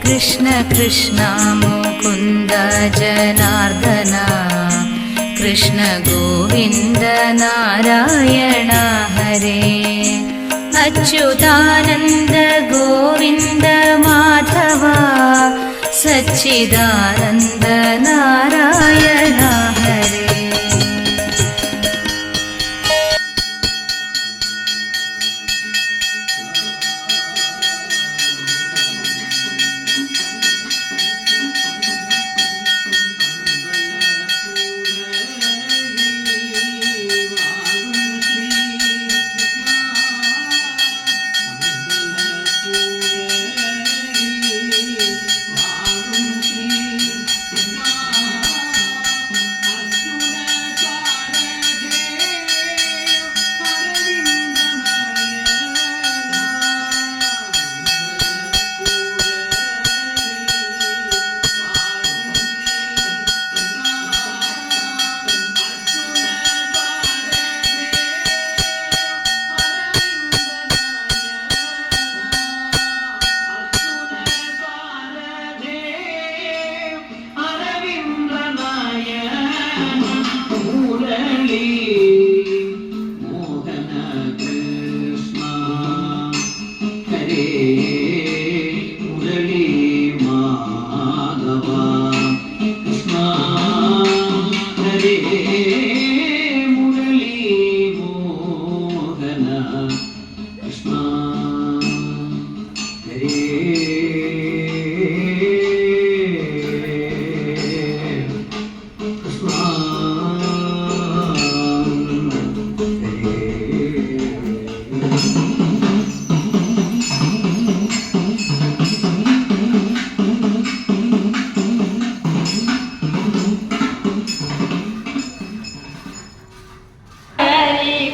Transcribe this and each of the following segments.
कृष्ण कृष्ण मुकुन्द जनार्दन कृष्ण गोविन्द नारायण हरे अच्युतानन्द गोविन्द माधव सच्चिदानन्द नारायण हरे।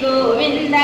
Govinda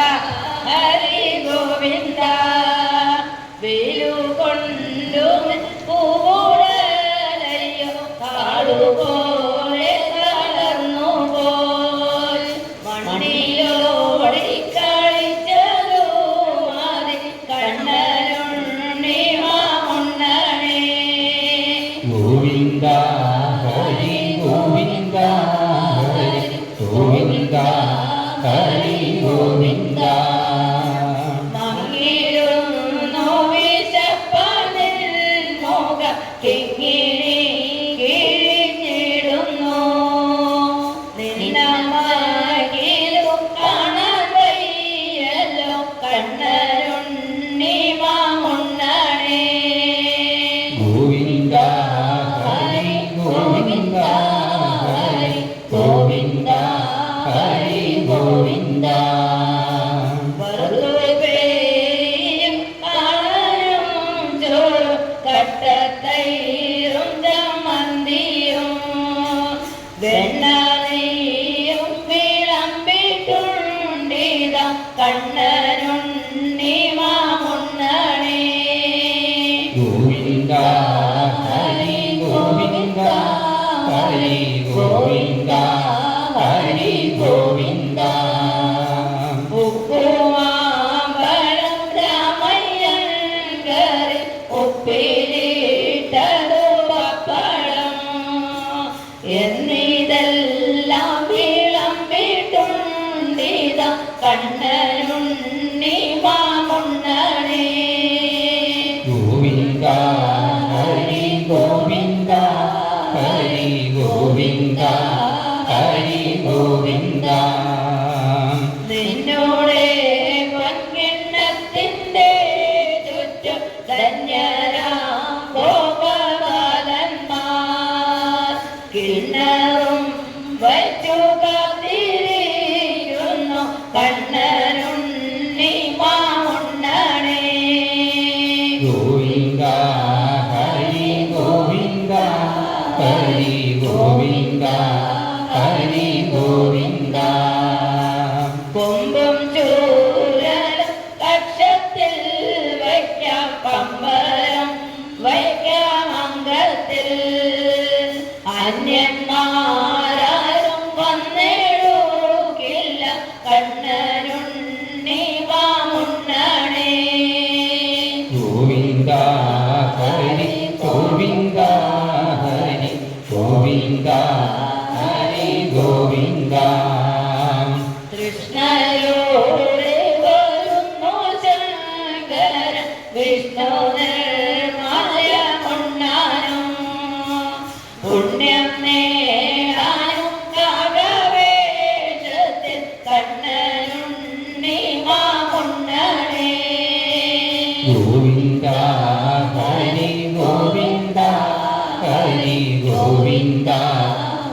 Hari Govinda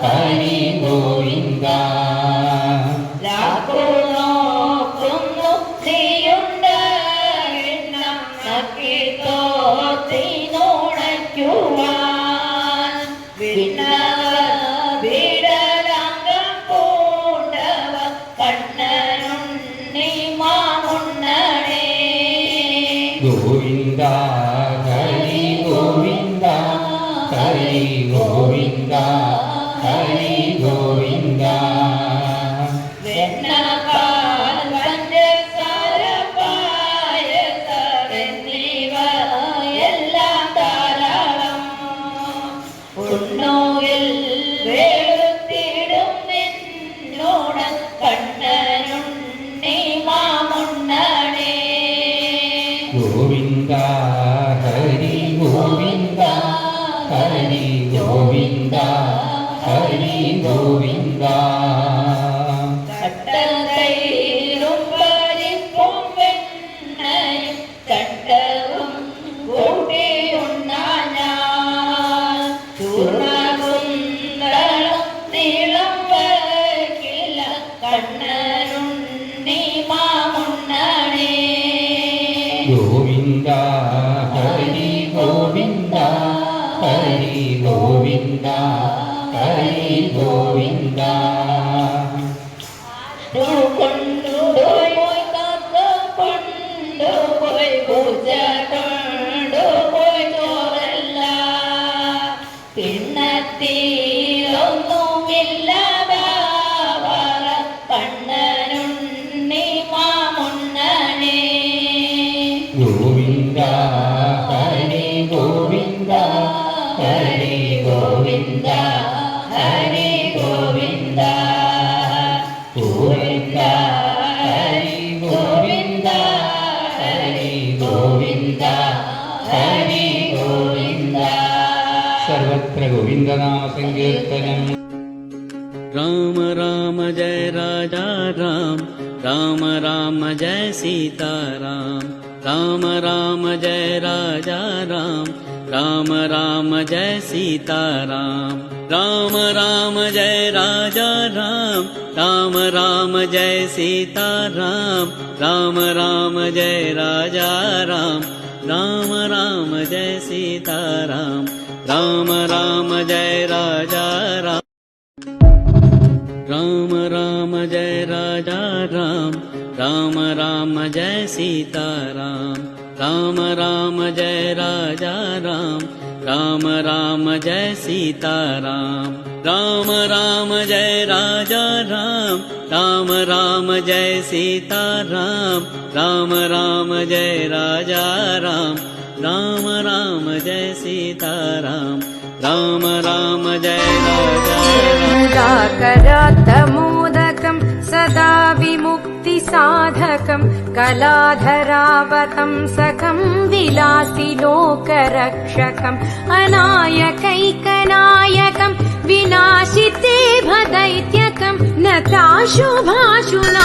Hari Govinda. Govinda Hari Govinda Hari Govinda Hari Govinda. Govinda Hari Govinda Hari Govinda Hari Govinda. Govinda Hari Govinda Hari Govinda Hari Govinda. Govinda Hari Govinda Hari Govinda Hari Govinda. Govinda Hari Govinda Hari Govinda Hari Govinda. സർവത്ര ഗോവിന്ദനാമ സങ്കീർത്തനം. राम राम जय राजा राम, राम राम जय सीताराम. राम राम जय राजा राम, राम राम जय सीताराम. राम राम जय राजा राम, राम राम जय सीताराम. राम राम जय राजा राम, राम राम जय सीताराम. राम राम जय राजा राम. राम राम जय राजा राम, राम राम जय सीताराम. राम राम जय राजा राम, राम राम जय सीताराम. राम राम जय राजा राम, राम राम जय सीताराम. राम राम जय राजा राम, राम राम जय सीताराम. राम राम जय राजा करात्तमोदकं सदा विमुक्तिसाधकं कलाधरावतंसकं विलासि लोकरक्षकं अनायकैकनायकं विनाशिते भदैत्यकं नताशुभाशुना